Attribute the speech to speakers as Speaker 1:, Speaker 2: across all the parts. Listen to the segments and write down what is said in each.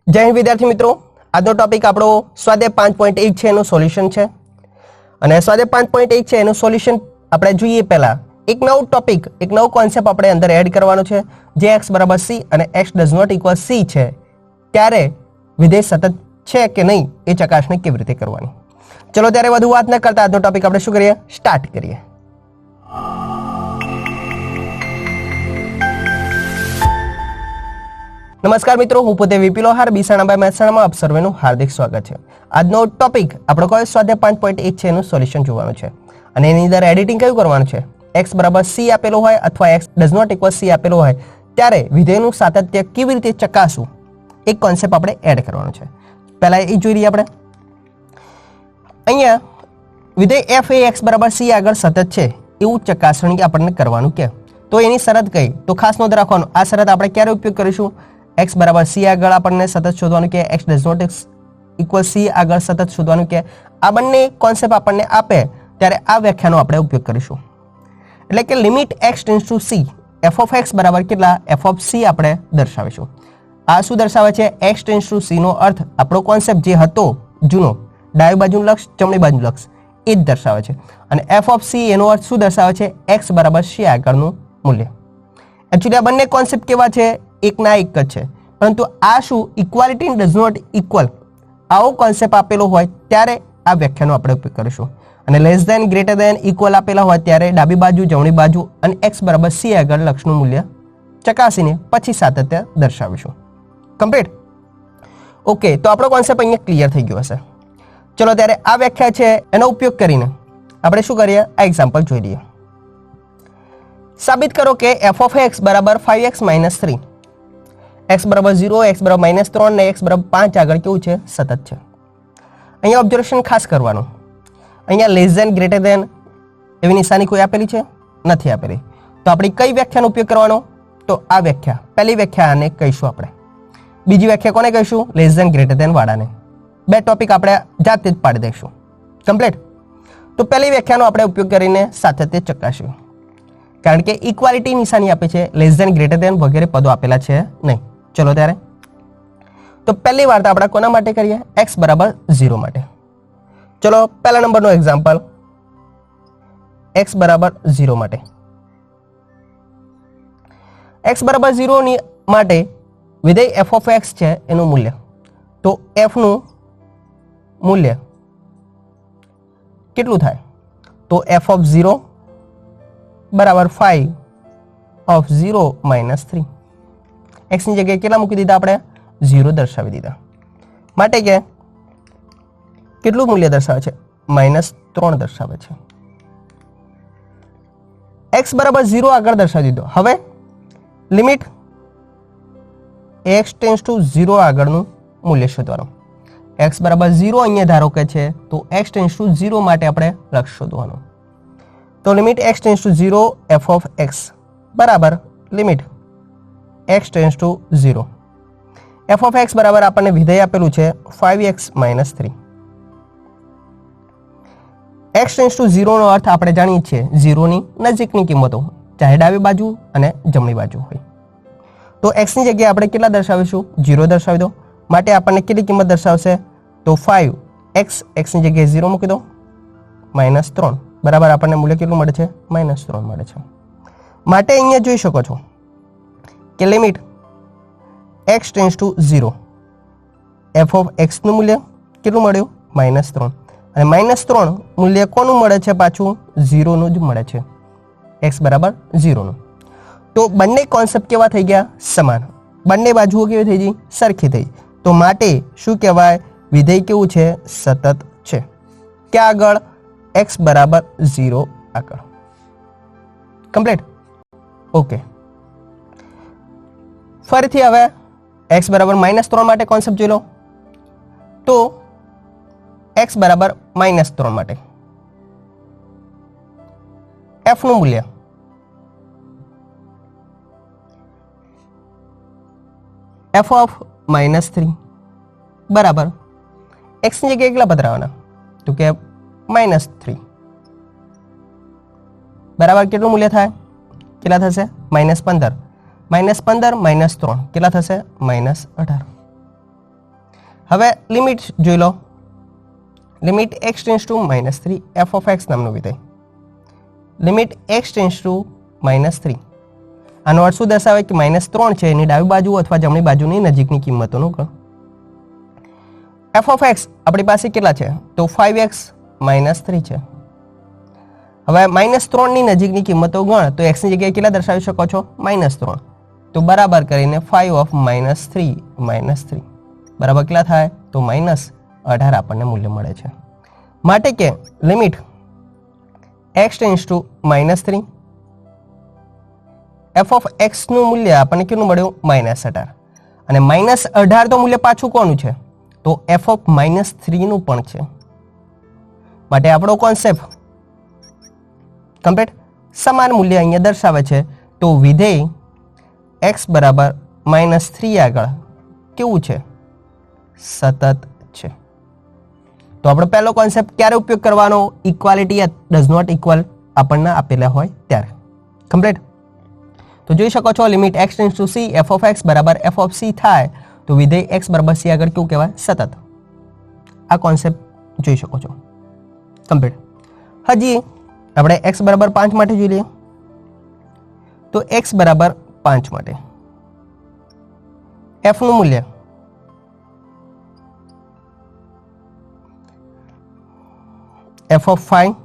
Speaker 1: જય હિન્દ વિદ્યાર્થી મિત્રો, આજનો ટોપિક આપણો સ્વાધ્યાય 5.1 છે એનું સોલ્યુશન છે. અને સ્વાધ્યાય 5.1 છે એનું સોલ્યુશન આપણે જોઈએ પહેલા એક નવું ટોપિક, એક નવો કોન્સેપ્ટ આપણે અંદર એડ કરવાનો છે, જે x બરાબર c અને x does not equal c છે ત્યારે વિધેય સતત છે કે નહીં એ ચકાસણી કેવી રીતે કરવાની. ચલો ત્યારે વધુ વાત ન કરતા આજનો ટોપિક આપણે શું કરીએ, સ્ટાર્ટ કરીએ. નમસ્કાર મિત્રો, હું પોતે વીપી લોહાર બીસાણાબાઈ મહેસાણામાં આપ સર્વેનું હાર્દિક સ્વાગત છે. આજનો ટોપિક આપણો કયો સ્વાધ્યાય 5.1 છે એનું સોલ્યુશન જોવાનું છે. અને એની અંદર એડિટિંગ કયું કરવાનું છે, x બરાબર c આપેલો હોય અથવા x does not equal c આપેલો હોય ત્યારે વિધેયનું સાતત્ય કેવી રીતે ચકાસવું એક કોન્સેપ્ટ આપણે એડ કરવાનો છે. પહેલા એ જોઈ લઈએ આપણે. અહીંયા વિધેય f એ x બરાબર c આગળ સતત છે એવું ચકાસણી આપણને કરવાનું કે તો એની શરત કઈ, તો ખાસ નોંધ રાખવાનું આ શરત આપણે ક્યારે ઉપયોગ કરીશું, x બરાબર c આગળ આપણને સતત શોધવાનું કે x does not equal c આગળ સતત શોધવાનું કે આ બંને કોન્સેપ્ટ આપણને આપે ત્યારે આ વ્યાખ્યાનો આપણે ઉપયોગ કરીશું. એટલે કે limit x tends to c f of x બરાબર કેટલા f ઓફ c આપણે દર્શાવીશું. આ શું દર્શાવે છે, x ટેન્ડ્સ ટુ c નો અર્થ આપણો કોન્સેપ્ટ જે હતો જૂનો, ડાબી બાજુનું લક્ષ જમણી બાજુનું લક્ષ એ જ દર્શાવે છે. અને f ઓફ c એનો અર્થ શું દર્શાવે છે, x બરાબર c આગળનું મૂલ્ય. એકચ્યુઅલી આ બંને કોન્સેપ્ટ કેવા છે, એકના એક જ છે, પરંતુ આ શું ઇક્વાલિટી ડઝ નોટ ઇક્વલ આવો કોન્સેપ્ટ આપેલો હોય ત્યારે આ વ્યાખ્યાનો આપણે ઉપયોગ કરીશું. અને less than greater than equal આપેલા હોય ત્યારે ડાબી બાજુ જમણી બાજુ અને x બરાબર c આગળ લક્ષનું મૂલ્ય ચકાસીને પછી સાતત્ય દર્શાવીશું. કમ્પ્લીટ? ઓકે, તો આપણો કોન્સેપ્ટ અહીંયા ક્લિયર થઈ ગયો હશે. ચલો ત્યારે આ વ્યાખ્યા છે એનો ઉપયોગ કરીને આપણે શું કરીએ, આ એક્ઝામ્પલ જોઈ લઈએ. સાબિત કરો કે f ઓફ x બરાબર 5x માઇનસ 3, x બરાબર 0, x બરાબર માઇનસ 3 ને x બરાબર 5 આગળ કેવું છે, સતત છે. અહીંયા ઓબ્ઝર્વેશન ખાસ કરવાનું, અહીંયા લેસ ધેન ગ્રેટર ધેન એવી નિશાની કોઈ આપેલી છે નથી આપેલી. તો આપણે કઈ વ્યાખ્યાનો ઉપયોગ કરવાનો, તો આ વ્યાખ્યા, પહેલી વ્યાખ્યાને કહીશું આપણે, બીજી વ્યાખ્યા કોને કહીશું, લેસ ધેન ગ્રેટર ધેન વાળાને. બે ટોપિક આપણે જાતે જ પાડી દઈશું. કમ્પ્લીટ? તો પહેલી વ્યાખ્યાનો આપણે ઉપયોગ કરીને સાતત્ય ચકાસ્યું, કારણ કે ઇક્વાલિટી નિશાની આપે છે, લેસ ધેન ગ્રેટર ધેન વગેરે પદો આપેલા છે નહીં. ચલો ત્યારે તો પહેલી વાર્તા આપણે કોના માટે કરીએ, x બરાબર 0 માટે. ચલો પહેલા નંબરનો એક્ઝામ્પલ, x બરાબર 0 માટે. x બરાબર 0 ની માટે વિધેય f ઓફ x છે એનું મૂલ્ય, તો f નું મૂલ્ય કેટલું થાય, તો f ઓફ 0 બરાબર 5 ઓફ 0 માઇનસ 3. x ની જગ્યાએ કેટલા મૂકી દીધા આપણે, 0 દર્શાવી દીધા. માટે કે કેટલું મૂલ્ય દર્શાવે છે, -3 દર્શાવે છે. x બરાબર 0 આગળ દર્શાવી દીધો. હવે લિમિટ x ટેન્ડ્સ ટુ 0 આગળનું મૂલ્ય શોધવાનું. x બરાબર 0 અહીંયા ધારો કે છે, તો x ટેન્ડ્સ ટુ 0 માટે આપણે લક્ષ શોધવાનું. તો limit x tends to 0 f of x બરાબર limit x tends to 0 f of x બરાબર આપણને વિધેય આપેલું છે 5x minus 3. x tends to 0 નો અર્થ આપણે જાણીએ છીએ 0 ની નજીકની કિંમતો, ચાહે ડાબી બાજુ અને જમણી બાજુ હોય. તો x ની જગ્યાએ આપણે કેટલા દર્શાવીશું, 0 દર્શાવી દો. માટે આપણને કેટલી કિંમત દર્શાવશે, તો 5x, x ની જગ્યાએ 0 મૂકી દો, -3 બરાબર આપણને મૂલ્ય કેટલું મળે છે, -3 મળે છે. માટે અહીંયા જોઈ શકો છો કે limit x tends to 0 f of x નું મૂલ્ય કેટલું મળ્યું, -3. અને -3 મૂલ્ય કોનું મળે છે, પાછું 0 નું જ મળે છે, x બરાબર 0 નું. તો બંને કોન્સેપ્ટ કેવા થઈ ગયા, સમાન. બંને બાજુઓ કેવી થઈ ગઈ, સરખી થઈ. તો માટે શું કહેવાય, વિધેય કેવું છે, સતત છે. ક્યાં આગળ, x બરાબર 0 આગળ. કમ્પ્લીટ? ઓકે. ફરીથી હવે x બરાબર -3 માટે કોન્સેપ્ટ જોઈ લો. તો x બરાબર -3 માટે f નું મૂલ્ય f ઓફ -3 બરાબર x ની જગ્યાએ કેટલા પધરાવાના, તો કે -3 બરાબર કેટલું મૂલ્ય થાય, કેટલા થશે, -15. -15 -3 કેટલા થશે, -18. હવે લિમિટ જોઈ લો, limit x tends to -3 f of x નામનું વિધેય, લિમિટ x ટેન્સ ટુ -3, આનો અર્થ શું દર્શાવે કે -3 છે એની ડાબી બાજુ અથવા જમણી બાજુની નજીકની કિંમતોનું ગણ. f ઓફ x આપણી પાસે કેટલા છે તો 5x -3 છે. હવે -3 ની નજીકની કિંમતો ગણ તો x ની જગ્યાએ કેટલા દર્શાવી શકો છો -3, તો બરાબર કરીને 5 ઓફ -3 બરાબર કેટલા થાય તો -18 આપણને મૂલ્ય મળે છે. માટે કે limit x tends to -3 f of x નું મૂલ્ય આપણને કેટલું મળ્યું -18, અને -18 તો મૂલ્ય પાછું કોનું છે તો f ઓફ -3 નું પણ છે. માટે આપણો કોન્સેપ્ટ કમ્પ્લીટ. સમાન મૂલ્ય અહીંયા દર્શાવે છે તો વિધેય x બરાબર -3 આગળ કેવું છે સતત છે. તો આપણો પહેલો કોન્સેપ્ટ ક્યારે ઉપયોગ કરવાનો ઇક્વાલિટી ડઝ નોટ ઇક્વલ આપણને આપેલા હોય ત્યારે. કમ્પ્લીટ. તો જોઈ શકો છો limit x tends two c f of x બરાબર f ઓફ c થાય તો વિધેય x બરાબર c આગળ કેવું કહેવાય સતત. આ કોન્સેપ્ટ જોઈ શકો છો. કમ્પ્લીટ. હજી આપણે x બરાબર 5 માટે જોઈ લઈએ. તો x બરાબર 5 માટે f નું મૂલ્ય f ઓફ 5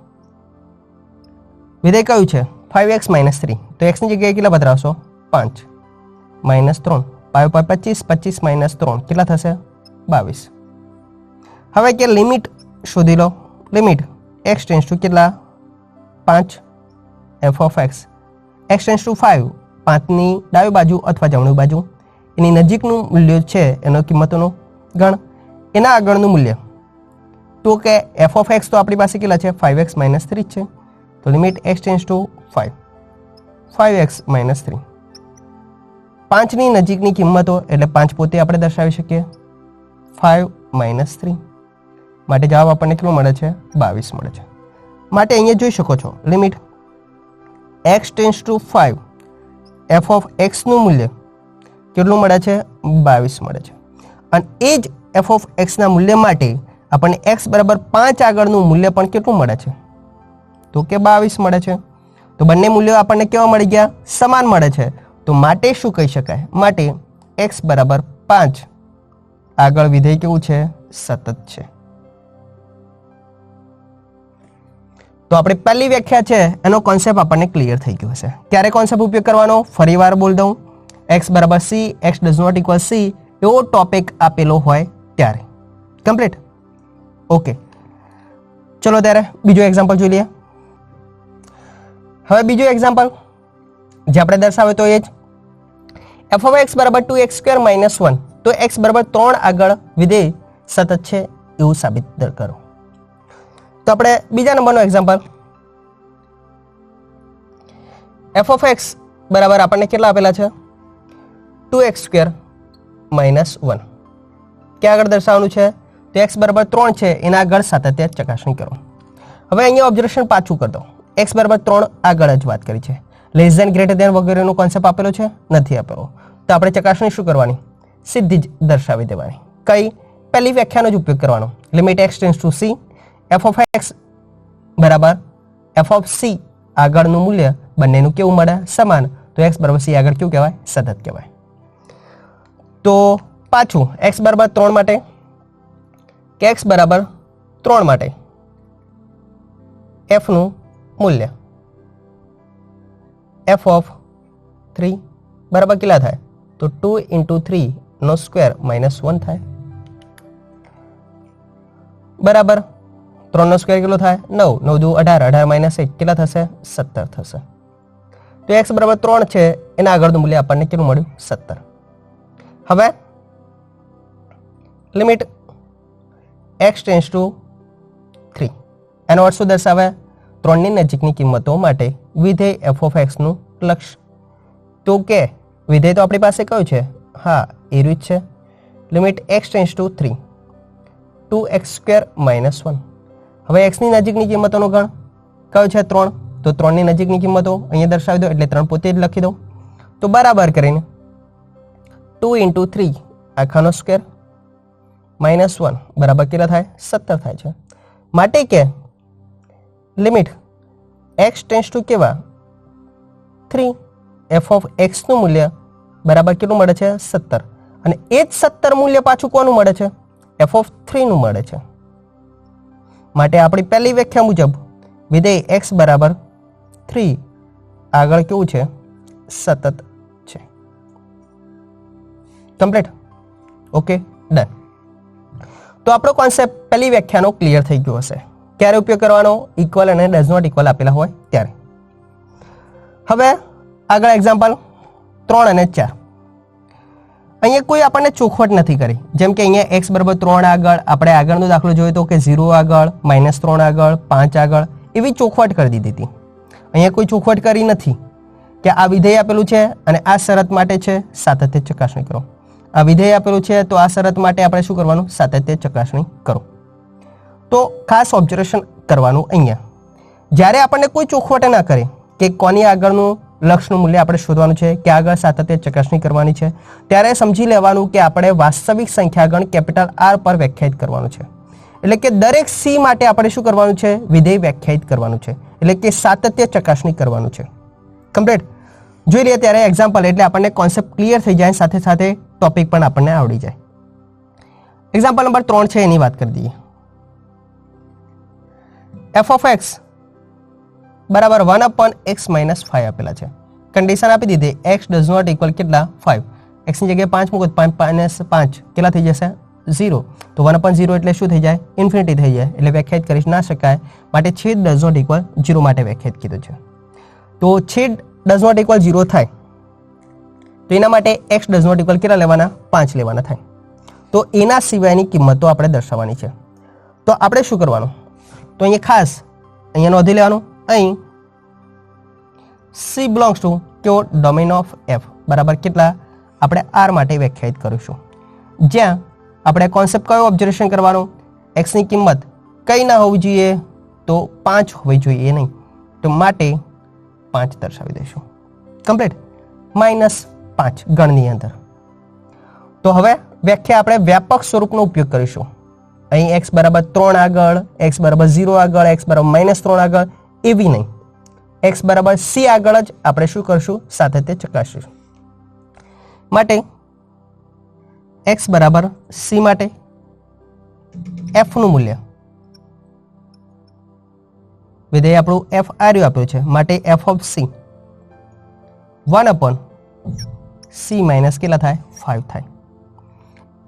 Speaker 1: વિધેય કયું છે 5x -3, તો x ની જગ્યાએ કેટલા બદલાવશો 5 -3, 5 પર 25 25 -3 કેટલા થશે 22. હવે કે લિમિટ શોધી લો, લિમિટ x ટેન્સ ટુ કેટલા 5 f of x tends two 5, 5 ની ડાબી બાજુ અથવા જમણી બાજુ એની નજીકનું મૂલ્ય છે એનો કિંમતોનું ગણ, એના આગળનું મૂલ્ય તો કે f ઓફ x તો આપણી પાસે કેટલા છે 5x -3 છે, તો limit x tends two 5x -3, 5 ની નજીકની કિંમતો એટલે 5 પોતે આપણે દર્શાવી શકીએ 5 -3, માટે જવાબ આપણને કેટલો મળે છે 22 મળે છે. માટે અહીંયા જોઈ શકો છો limit x tends two 5 f of x નું મૂલ્ય કેટલું મળે છે 22 મળે છે, અને એ જ f ઓફ x ના મૂલ્ય માટે આપણને x બરાબર 5 આગળનું મૂલ્ય પણ કેટલું મળે છે તો કે 22 મળે છે. તો બંને મૂલ્યો આપણને કેવા મળી ગયા સમાન મળે છે. તો માટે શું કહી શકાય, માટે x બરાબર 5 આગળ વિધેય કેવું છે સતત છે. તો આપણી પહેલી વ્યાખ્યા છે એનો કોન્સેપ્ટ આપણને ક્લિયર થઈ ગયો હશે. ક્યારે કોન્સેપ્ટ ઉપયોગ કરવાનો ફરીવાર બોલ દઉં, x બરાબર c x does not equal c એવો ટોપિક આપેલો હોય ત્યારે. કમ્પ્લીટ. ઓકે, ચલો ત્યારે બીજો એક્ઝામ્પલ જોઈ લઈએ. હવે બીજું એક્ઝામ્પલ જે આપણે દર્શાવે તો એ જ f ઓફ x બરાબર 2x² -1, તો x બરાબર 3 આગળ વિધેય સતત છે એવું સાબિત કરો. તો આપણે બીજા નંબરનો એક્ઝામ્પલ f ઓફ x બરાબર આપણને કેટલા આપેલા છે 2x² -1, ક્યાં આગળ દર્શાવવાનું છે તો x બરાબર 3 છે એના આગળ સાતત્ય ચકાસણી કરો. હવે અહીંયા ઓબ્ઝર્વેશન પાછું કરી દો, x બરાબર 3 આગળ જ વાત કરી છે, લેસ ધેન ગ્રેટર ધેન વગેરેનો કોન્સેપ્ટ આપેલો છે નથી આપેલો, તો આપણે ચકાસણી શું કરવાની સીધી જ દર્શાવી દેવાની. કઈ પહેલી વ્યાખ્યાનો જ ઉપયોગ કરવાનો, limit x tends two c f of x બરાબર f ઓફ c આગળનું મૂલ્ય બંનેનું કેવું મળે સમાન, તો x બરાબર c આગળ કેવું કહેવાય સતત કહેવાય. તો પાછું x બરાબર 3 માટે કે x બરાબર 3 માટે f નું મૂલ્ય f ઓફ 3 બરાબર કેટલા થાય તો 2 × 3 નો સ્ક્વેર -1 થાય બરાબર 3 નો સ્ક્વેર કેટલો થાય 9, 9 દુ 18, 18 - 1 કેટલા થશે 17 થશે. તો x બરાબર 3 છે એના આગળનું મૂલ્ય આપણને કેટલું મળ્યું 17. હવે લિમિટ x ટેન્સ ટુ 3, એનો અર્થ શું દર્શાવે 3 ની નજીકની કિંમતો માટે વિધેય f ઓફ x નું લક્ષ. તો કે વિધેય તો આપણી પાસે કયું છે હા એ રીત છે limit x tends to 3 2x² -1. હવે x ની નજીકની કિંમતોનો ગણ કયો છે 3, તો 3 ની નજીકની કિંમતો અહીંયા દર્શાવી દો એટલે 3 પોતે જ લખી દો. તો બરાબર કરીને 2 × 3 આખાનો સ્ક્વેર -1 બરાબર કેટલા થાય 17 થાય છે. માટે કે લિમિટ x ટેન્ડ્સ ટુ કેવા 3 f ઓફ x નું મૂલ્ય બરાબર કેટલું મળે છે 17 અને એ જ 17 મૂલ્ય પાછું કોનું મળે છે f ઓફ 3 નું મળે છે. માટે આપણી પહેલી વ્યાખ્યા મુજબ વિધેય x બરાબર 3 આગળ કેવું છે સતત છે. કમ્પ્લીટ. Okay done. તો આપણો કોન્સેપ્ટ પહેલી વ્યાખ્યાનો ક્લિયર થઈ ગયો હશે. ક્યારે ઉપયોગ કરવાનો ઇક્વલ અને ડઝ નોટ ઇક્વલ આપેલા હોય ત્યારે. હવે આગળ એક્ઝામ્પલ 3 અને 4. અહીંયા કોઈ આપણને ચોખવટ નથી કરી. જેમ કે અહીંયા x બરાબર 3 આગળ આપણે આગળનો દાખલો જોયો તો કે 0 આગળ -3 આગળ 5 આગળ એવી ચોખવટ કરી દીધી હતી. અહીંયા કોઈ ચોખવટ કરી નથી કે આ વિધેય આપેલું છે અને આ શરત માટે છે સાતત્ય ચકાસણી કરો. આ વિધેય આપેલું છે તો આ શરત માટે આપણે શું કરવાનું સાતત્ય ચકાસણી કરો. તો ખાસ ઓબ્ઝર્વેશન કરવાનું અહીંયા જ્યારે આપણને કોઈ ચોખવટ ના કરે કે કોની આગળનું લક્ષનું મૂલ્ય આપણે શોધવાનું છે કે આગળ સાતત્ય ચકાસણી કરવાની છે ત્યારે સમજી લેવાનું કે આપણે વાસ્તવિક સંખ્યાગણ કેપિટલ R પર વ્યાખ્યાયિત કરવાનું છે. એટલે કે દરેક C માટે આપણે શું કરવાનું છે વિધેય વ્યાખ્યાયિત કરવાનું છે. એટલે કે સાતત્ય ચકાસણી કરવાનું છે. કમ્પ્લીટ. જોઈ લઈએ ત્યારે એક્ઝામ્પલ એટલે આપણને કોન્સેપ્ટ ક્લિયર થઈ જાય સાથે સાથે ટોપિક પણ આપણને આવડી જાય. એક્ઝામ્પલ નંબર 3 છે એની વાત કરી દઈએ. f of x બરાબર 1/x - 5 આપેલા છે. કન્ડિશન આપી દીધી x ડઝ નોટ ઇક્વલ કેટલા 5. x ની જગ્યાએ 5 મૂકો 5 - 5 કેટલા થઈ જશે 0. તો 1/0 એટલે શું થઈ જાય ઇન્ફિનિટી થઈ જાય. એટલે વ્યાખ્યાયિત કરી ના શકાય. માટે છેદ ડઝ નોટ ઇક્વલ 0 માટે વ્યાખ્યાયિત કીધું છે. તો છેદ ડઝ નોટ ઇક્વલ 0 થાય તો એના માટે x ડઝ નોટ ઇક્વલ કેટલા લેવાના 5 લેવાના થાય. તો એના સિવાયની કિંમતો આપણે દર્શાવવાની છે. તો આપણે શું કરવાનું તો અહીંયા ખાસ અહીંયા નોંધી લેવાનું અહીં C બિલોંગ્સ ટુ કેવો ડોમેન ઓફ f બરાબર કેટલા આપણે r માટે વ્યાખ્યાયિત કરીશું. જ્યાં આપણે કોન્સેપ્ટ કયો ઓબ્ઝર્વેશન કરવાનો x ની કિંમત કઈ ના હોવી જોઈએ તો 5 હોવી જોઈએ નહીં. તો માટે 5 દર્શાવી દઈશું. કમ્પ્લીટ. -5 ગણની અંદર. તો હવે વ્યાખ્યા આપણે વ્યાપક સ્વરૂપનો ઉપયોગ કરીશું. અહીં x બરાબર 3 આગળ x બરાબર 0 આગળ x બરાબર -3 આગળ એવી નહીં. x બરાબર c આગળ જ આપણે શું કરશું સાતત્ય ચકાસીશું. માટે x બરાબર c માટે f નું મૂલ્ય વિધેય આપણું f આર્યું આપ્યું છે માટે f of c 1/c minus કેટલા થાય 5 થાય.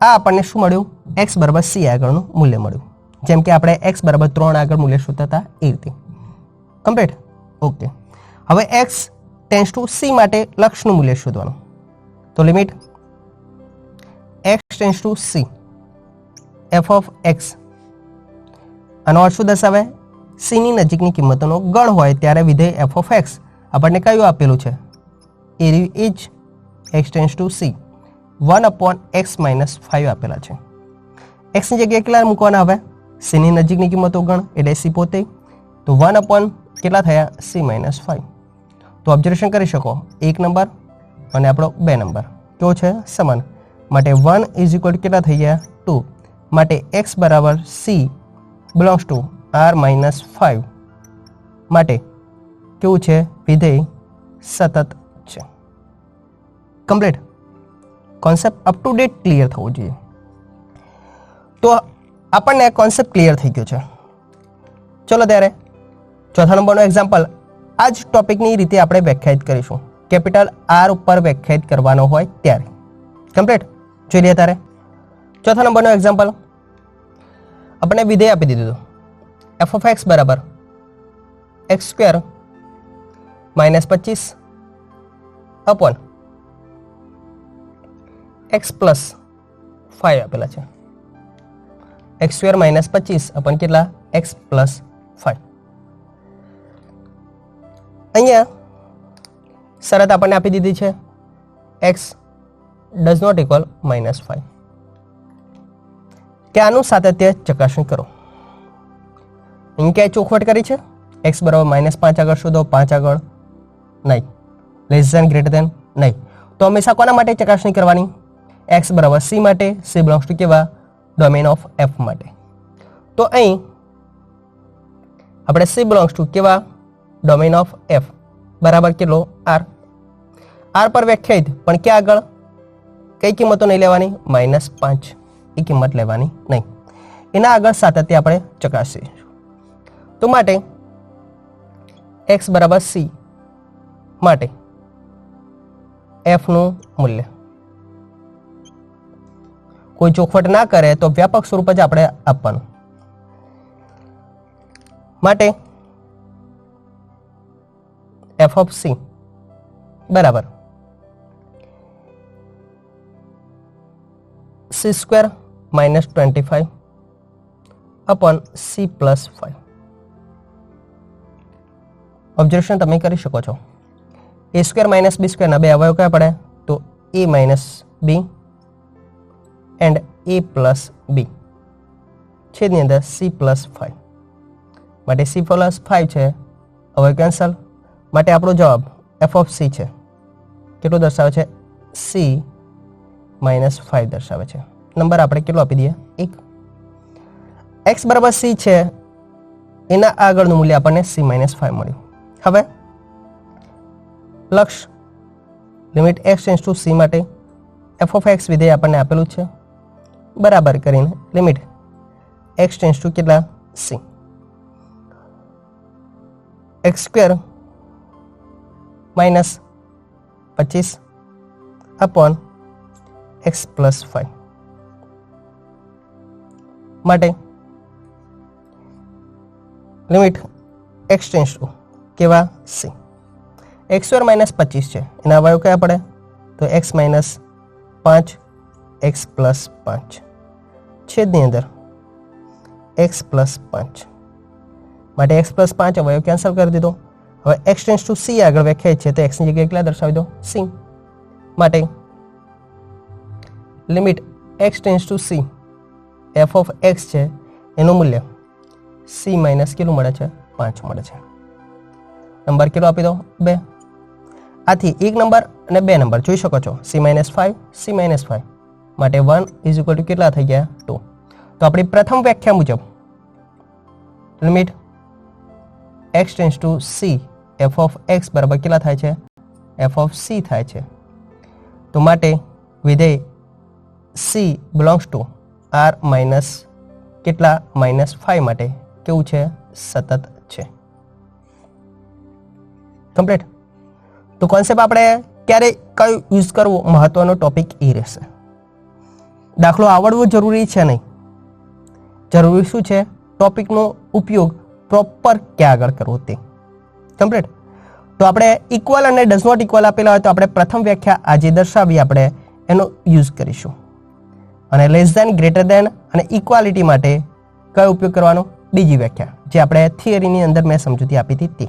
Speaker 1: આ આપણને શું મળ્યું x બરાબર c આગળનું મૂલ્ય મળ્યું. જેમ કે આપણે x બરાબર 3 આગળ મૂલ્ય શોધતા હતા એ રીતે. કમ્પ્લીટ. ઓકે. હવે x ટેન્ડ્સ ટુ c માટે લક્ષનું મૂલ્ય શોધવાનું. તો limit x tends to c f of x આનો અર્થ શું દર્શાવે c ની નજીકની કિંમતોનો ગણ હોય ત્યારે વિધેય f ઓફ x આપણને કયું આપેલું છે એ જ x tends to c 1/x - 5 આપેલા છે. x ની જગ્યાએ કેટલા મૂકવાના હવે c ની નજીકની કિંમતો ગણ એટલે c પોતે. તો 1/ કેટલા થયા c - 5. તો ઓબ્ઝર્વેશન કરી શકો 1 નંબર અને આપણો 2 નંબર કેવો છે સમાન. માટે 1 = કેટલા થઈ ગયા 2. માટે x બરાબર c બિલોંગ્સ ટુ r - 5 માટે કેવું છે વિધેય સતત છે. Complete. Concept up to date clear થવું જોઈએ. તો આપણને કોન્સેપ્ટ ક્લિયર થઈ ગયો છે. ચલો ત્યારે ચોથા નંબરનો એક્ઝામ્પલ આ જ ટોપિકની રીતે આપણે વ્યાખ્યાયિત કરીશું. કેપિટલ R ઉપર વ્યાખ્યાયિત કરવાનો હોય ત્યારે. કમ્પ્લીટ. જોઈ લઈએ ત્યારે ચોથા નંબરનો એક્ઝામ્પલ આપણે વિધેય આપી દીધું f of x બરાબર x² - 25 અપોન x + 5 આપેલા છે. x² - 25 અપોન કેટલા x + 5. અહીંયા શરત આપણને આપી દીધી છે x ડઝ નોટ ઇક્વલ -5 કે આનું સાતત્ય ચકાસણી કરો. અહીં ક્યાંય ચોખવટ કરી છે x બરાબર -5 આગળ શોધો 5 આગળ નહીં લેસ ધેન ગ્રેટર ધેન નહીં. તો હંમેશા કોના માટે ચકાસણી કરવાની x બરાબર c માટે c બિલોંગ્સ ટુ કેવા ડોમેન ઓફ એફ માટે. તો અહીં આપણે સી બિલોંગ્સ ટુ કેવા ડોમેન ઓફ એફ બરાબર કેટલો આર. આર પર વ્યાખ્યાયિત પણ ક્યાં આગળ કઈ કિંમતો નહીં લેવાની? -5 એ કિંમત લેવાની નહીં. એના આગળ સાતત્ય આપણે ચકાસીશું. તો માટે x બરાબર c માટે f નું મૂલ્ય કોઈ ચોખવટ ના કરે તો વ્યાપક સ્વરૂપ જ આપણે આપવાનું. માટે f ઓફ c બરાબર c² - 25 अपॉन c + 5. ઓબ્ઝર્વેશન તમે કરી શકો છો. a² - b² ના બે અવયવ કયા પડે? તો a - b and a + b છેદની અંદર c + 5 માટે c + 5 છે અવયવ કેન્સલ. માટે આપણો જવાબ f ઓફ c છે. કેટલો દર્શાવે છે? c - 5 દર્શાવે છે. નંબર આપણે કેટલો આપી દઈએ? 1. x બરાબર c છે એના આગળનું મૂલ્ય આપણને c - 5 મળ્યું. હવે લક્ષ limit x tends to c માટે f ઓફ x વિધેય આપણને આપેલું છે બરાબર કરીને લિમિટ x ટેન્ડ્સ ટુ કેટલા? c. x² - 25 अपॉन x + 5 માટે લિમિટ x ટેન્ડ્સ ટુ કેવા? c. x² - 25 છે એના અવયવ કયા પડે? તો x - 5 x + 5 છેદની અંદર x + 5 માટે x + 5 અવયવ કેન્સલ કરી દીધો. હવે x ટેન્ડ્સ ટુ c આગળ વ્યાખ્યાયિત છે તો x ની જગ્યાએ કેટલા દર્શાવી દો? c. માટે limit x tends to c f of x છે એનું મૂલ્ય c - કેટલું મળે છે? 5 મળે છે. નંબર કેટલો આપી દો? 2. આથી 1 નંબર અને 2 નંબર જોઈ શકો છો. c - 5 c - 5 માટે 1 = કેટલા થઈ ગયા? 2. તો આપણી પ્રથમ વ્યાખ્યા મુજબ limit x tends to c f of x બરાબર કેટલા થાય છે? f ઓફ c થાય છે. તો માટે વિધેય c belongs to r minus કેટલા? -5 માટે કેવું છે? સતત છે. કમ્પ્લીટ. તો કોન્સેપ્ટ આપણે ક્યારે કયું યુઝ કરવું મહત્વનો ટોપિક એ રહેશે. દાખલો આવડવો જરૂરી છે નહીં. જરૂરી શું છે? ટોપિકનો ઉપયોગ પ્રોપર ક્યાં આગળ કરવો તે. કમ્પ્લીટ. તો આપણે ઇક્વલ અને ડઝ નોટ ઇક્વલ આપેલા હોય તો આપણે પ્રથમ વ્યાખ્યા આજે દર્શાવી આપણે એનો યુઝ કરીશું. અને લેસ ધેન, ગ્રેટર ધેન અને ઇક્વાલિટી માટે કયો ઉપયોગ કરવાનો? બીજી વ્યાખ્યા જે આપણે થિયરીની અંદર મેં સમજૂતી આપી હતી તે.